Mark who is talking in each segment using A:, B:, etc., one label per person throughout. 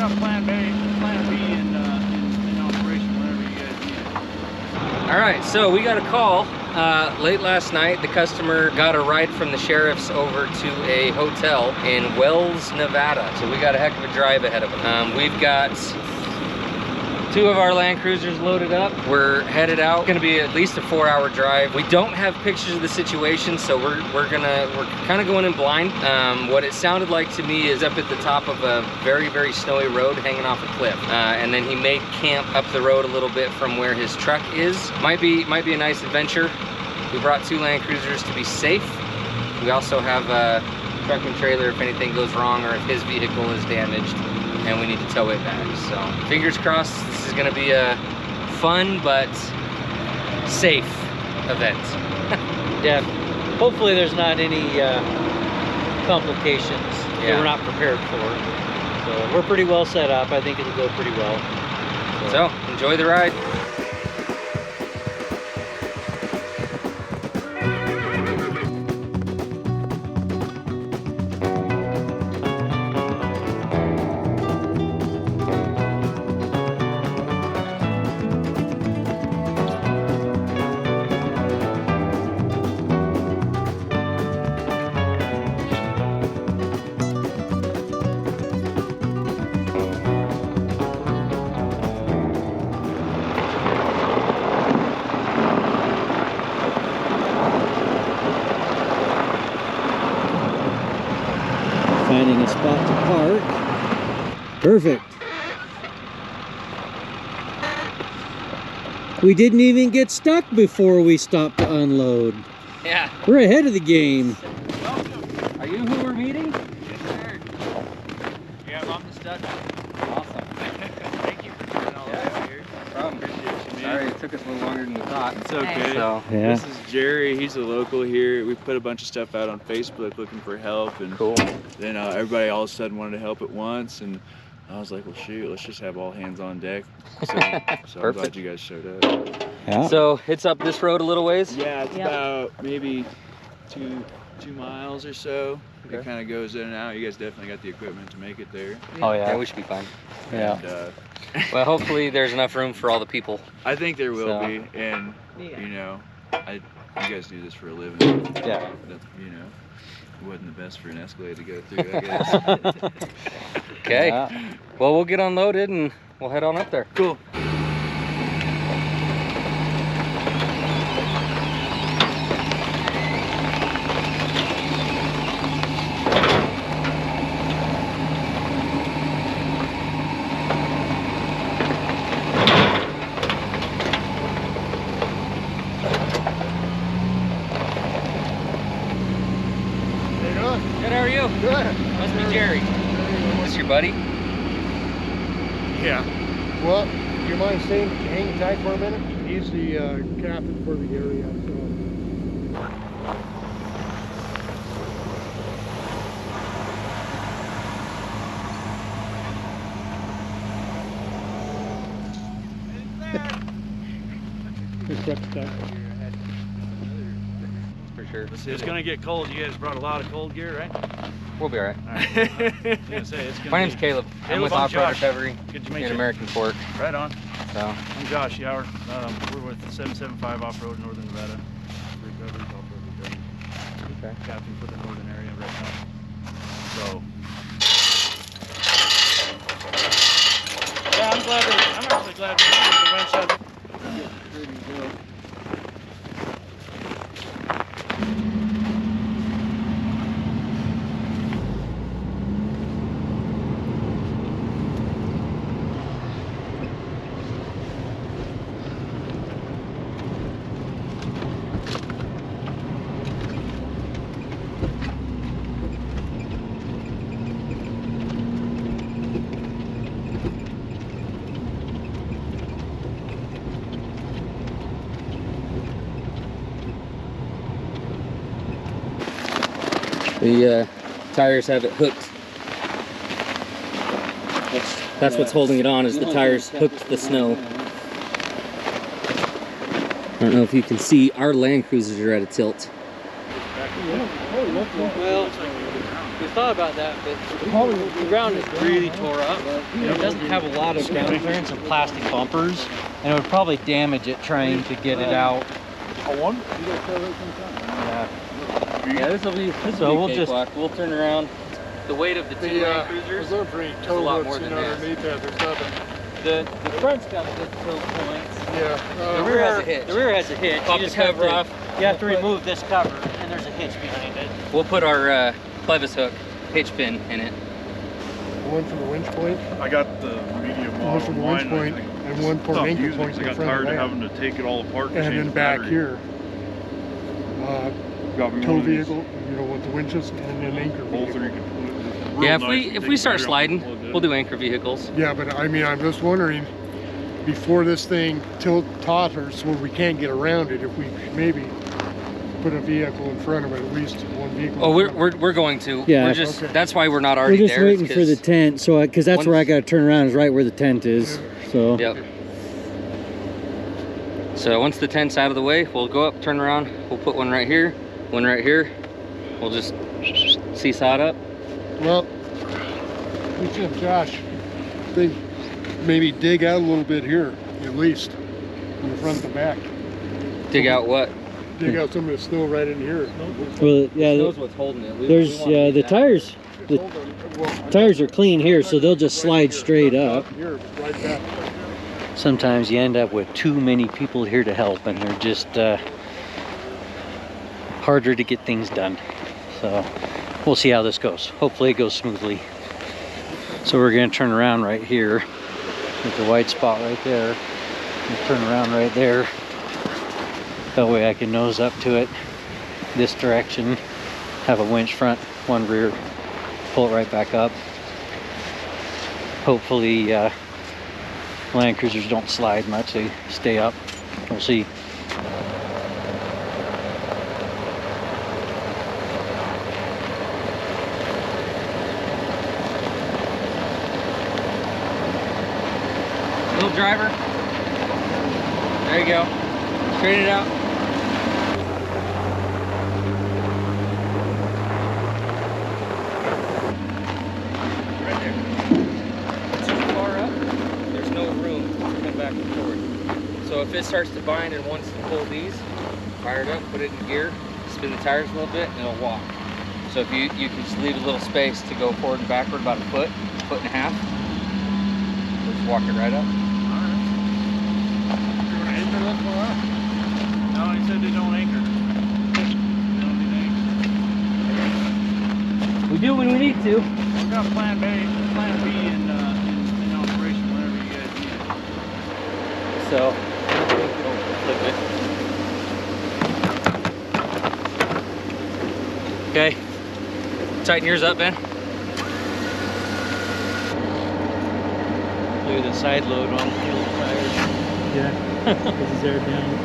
A: got Plan B in operation whenever you guys need it.
B: All right, so we got a call late last night. The customer got a ride from the sheriff's over to a hotel in Wells, Nevada. So we got a heck of a drive ahead of them. We've got 2 of our Land Cruisers loaded up. We're headed out. It's gonna be at least a 4-hour drive. We don't have pictures of the situation, so we're kind of going in blind. What it sounded like to me is up at the top of a very, very snowy road hanging off a cliff. And then he may camp up the road a little bit from where his truck is. Might be a nice adventure. We brought 2 Land Cruisers to be safe. We also have a truck and trailer if anything goes wrong or if his vehicle is damaged and we need to tow it back. So fingers crossed, this is gonna be a fun but safe event.
C: Yeah, hopefully there's not any complications that we're not prepared for. So we're pretty well set up. I think it'll go pretty well.
B: So enjoy the ride.
C: Finding a spot to park. Perfect. We didn't even get stuck before we stopped to unload.
B: Yeah.
C: We're ahead of the game.
B: Are you who we're meeting?
A: Yes, sir. Yeah, I'm the stuck.
B: Awesome.
A: Thank you for doing all that here. Appreciate you, man.
B: Sorry, it took us a little longer than we thought.
A: It's okay.
B: So,
C: Yeah.
A: This is Jerry. He's a local here. We put a bunch of stuff out on Facebook looking for help, and
B: cool.
A: then everybody all of a sudden wanted to help at once, and I was like, well, shoot, let's just have all hands on deck. So I'm glad you guys showed up.
C: Yeah.
B: So it's up this road a little ways?
A: Yeah, it's about maybe two miles or so.
B: Okay.
A: It kind of goes in and out. You guys definitely got the equipment to make it there.
C: Oh yeah.
B: Yeah, we should be fine.
C: Yeah.
A: And,
B: Well, hopefully there's enough room for all the people.
A: I think there will
B: So.
A: be, and you know, you guys do this for a living.
C: Yeah.
A: That's, you know, it wasn't the best for an Escalade to go through, I guess.
B: Okay.
C: Yeah.
B: Well, we'll get unloaded and we'll head on up there.
A: Cool.
B: Good, how are you?
D: Good.
B: Must be Jerry. Is this your buddy?
D: Yeah. Well, do you mind staying, hanging tight for a minute? He's the captain for the area, so.
B: For sure.
A: It's gonna get cold. You guys brought a lot of cold gear, right?
B: We'll be all right.
A: My
B: My name's Caleb. I'm with
A: I'm
B: Offroad
A: Josh.
B: Recovery
A: Good to meet
B: in
A: you.
B: American Fork.
A: Right on.
B: So,
A: I'm Josh Yower. We're with 775 Offroad in Northern Nevada. Recovery, Offroad Recovery.
B: okay.
A: Captain for the northern area right now. So. Yeah, I'm actually glad we went shut.
B: The tires have it hooked. That's what's holding it on, is the tires hooked to the snow. I don't know if you can see, our Land Cruisers are at a tilt.
C: Well, thought about that, but the ground is really tore up. It doesn't have a lot of ground clearance and plastic bumpers, and it would probably damage it trying to get it out.
B: Yeah, this will be cakewalk. We'll turn around. The weight of the two Land Cruisers
D: those are
B: is a lot more than this.
D: underneath that. There's nothing.
C: The front's got a good tilt points.
D: Yeah.
B: The rear has a hitch.
C: The rear has a hitch.
B: Pop the cover off.
C: You have to remove this cover, and there's a hitch behind it.
B: We'll put our clevis hook hitch pin in it.
D: One for the winch point,
E: I got the medium
D: one
E: model
D: for the winch
E: mine.
D: point, and one for an
E: Stopped
D: anchor
E: using it
D: point
E: 'cause I
D: in
E: got
D: front
E: tired
D: of
E: of
D: that.
E: having to take it all apart.
D: And then back here,
E: got me
D: tow
E: one of these
D: vehicle, you know, with the winches, and then an anchor
E: bolts that
D: vehicle.
E: you can put.
B: Yeah, if we start sliding, we'll do anchor vehicles.
D: Yeah, but I mean, I'm just wondering, before this thing totters where we can't get around it, if we maybe put a vehicle in front of it, at least one vehicle.
B: Oh, we're going to.
F: Yeah.
B: We're just
D: Okay.
B: that's why we're not
F: We're
B: already
F: just
B: there.
F: waiting for the tent, so because that's where I
B: once-
F: got to turn around is right where the tent is. So
B: Yep. So once the tent's out of the way, we'll go up, turn around. We'll put one right here, one right here. We'll just seesaw it up.
D: Well, we should, Josh, think maybe dig out a little bit here, at least, from the front to the back.
B: Dig out what?
D: Dig out some of the snow right in here.
F: well, yeah,
B: Knows what's holding it.
F: there's the tires. The tires are clean here, so they'll just slide straight up.
D: Here, right back.
C: Sometimes you end up with too many people here to help, and they're just harder to get things done. So we'll see how this goes. Hopefully it goes smoothly. So we're going to turn around right here with the white spot right there. We'll turn around right there. That way I can nose up to it this direction, have a winch front, one rear, pull it right back up. Hopefully Land Cruisers don't slide much, they stay up. We'll see.
B: Little driver. There you go. Straighten it out. Right there. Too far up, there's no room to come back and forth. So if it starts to bind and wants to pull these, fire it up, put it in gear, spin the tires a little bit, and it'll walk. So if you can just leave a little space to go forward and backward about a foot and a half, just walk it right up.
E: No, he said they don't anchor. They don't need anchor.
B: We do when we need to.
E: We've got plan B in operation whenever you guys need it.
B: So, flip it. Okay. Tighten yours up, Ben.
C: Look at the side load on the old tires.
F: yeah, this is air down.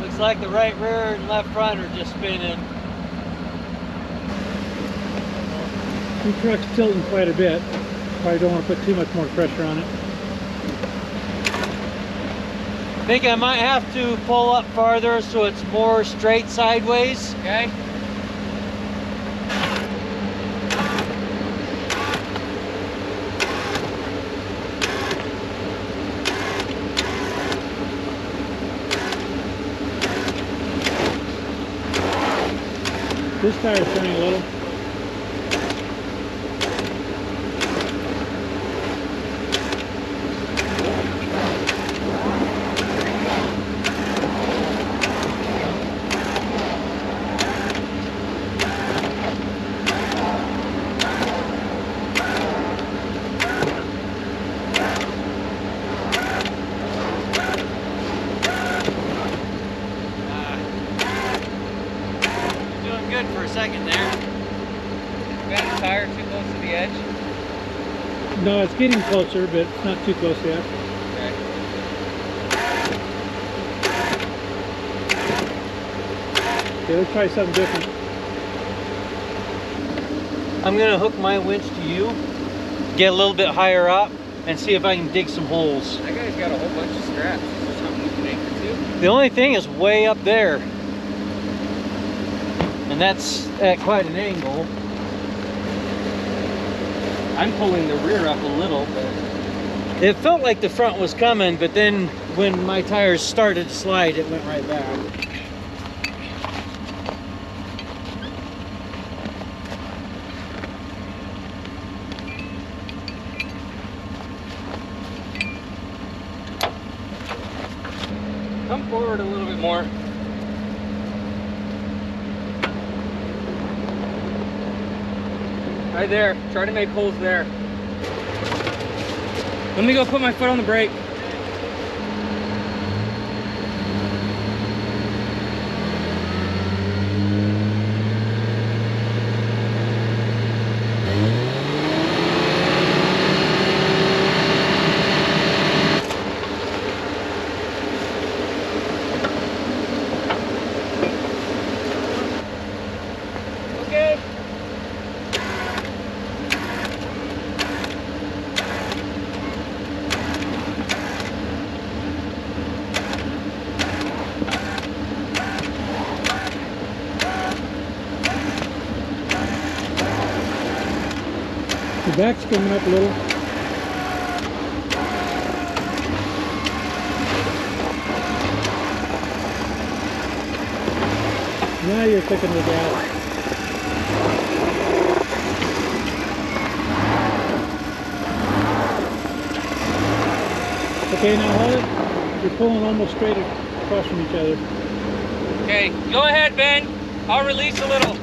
C: Looks like the right rear and left front are just spinning.
F: The truck's tilting quite a bit. Probably don't want to put too much more pressure on it.
C: I think I might have to pull up farther so it's more straight sideways.
B: Okay.
F: This tire's turning a little.
C: Doing good for a second there.
E: No, it's getting closer, but it's not too close yet.
B: Okay.
E: Okay, let's try something different.
C: I'm gonna hook my winch to you, get a little bit higher up, and see if I can dig some holes.
B: That guy's got a whole bunch of straps. Is there something we can anchor to?
C: The only thing is way up there, and that's at quite an angle.
B: I'm pulling the rear up a little, but
C: It felt like the front was coming, but then when my tires started to slide, it went right back.
B: come forward a little bit more. Right there. Try to make holes there. Let me go put my foot on the brake. Okay.
E: The back's coming up a little. Now you're picking the gas. Okay, now hold it. You're pulling almost straight across from each other.
B: Okay, go ahead, Ben. I'll release a little.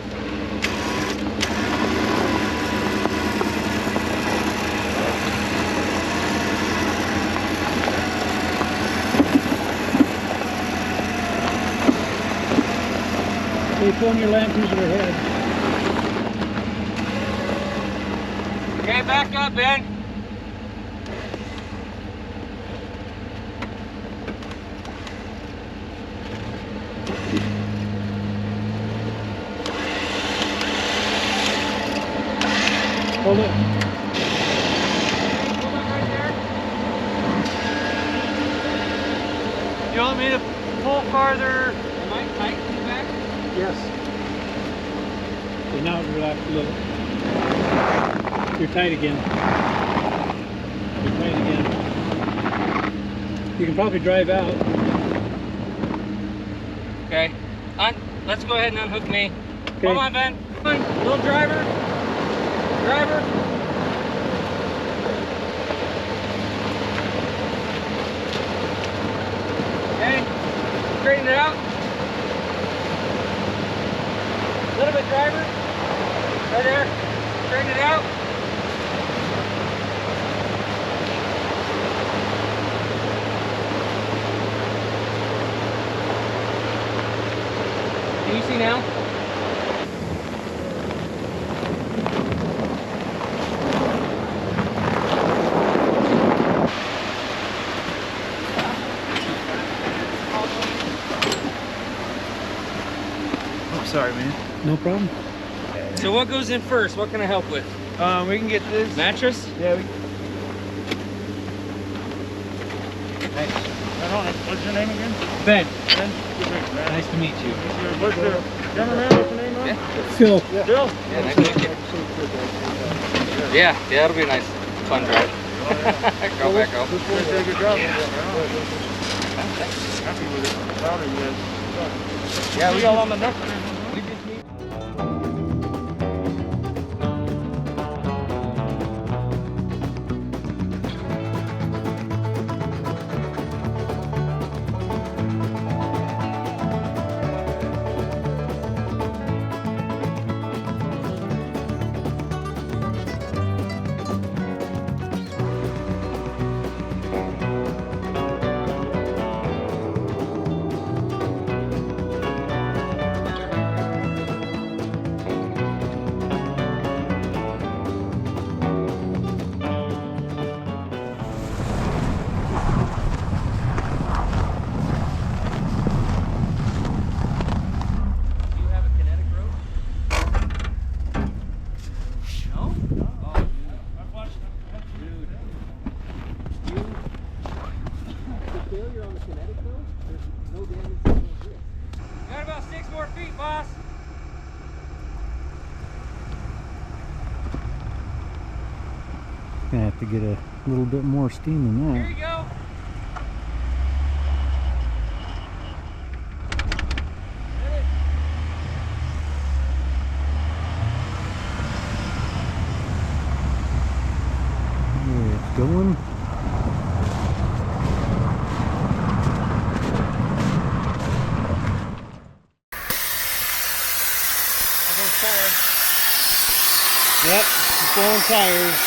E: You're pulling your lamp using your head.
B: Okay, back up, Ben.
E: Hold it.
C: You want me to pull farther?
B: Am I tight in the back?
E: Yes. Okay, now relax a little. You're tight again. You're tight again. You can probably drive out.
B: Okay. Let's go ahead and unhook me.
E: Okay.
B: Come on, Ben. Come on, little driver. Driver. Okay. Straighten it out. A little bit, driver. Right there. Straighten it out. Can you see now?
A: I'm sorry, man.
E: No problem.
B: So what goes in first? What can I help with?
A: We can get this.
B: Mattress?
A: Yeah, we.
E: What's your name again?
C: Ben,
E: Ben?
C: nice to meet you.
E: What's the cameraman? What's your name?
B: Yeah.
E: Phil.
B: Bill? Yeah, nice to meet you. Yeah, that'll be a nice, fun drive. Go back up.
E: This one did a good job. Happy with it. Proud of you.
B: Yeah,
E: We all on the next one.
B: kinetic though, there's no damage to the wheel. Got about 6 more feet, boss.
C: Gonna have to get a little bit more steam than
B: Here
C: that.
B: you go.
C: Yeah, it's going. Yep, blowing tires.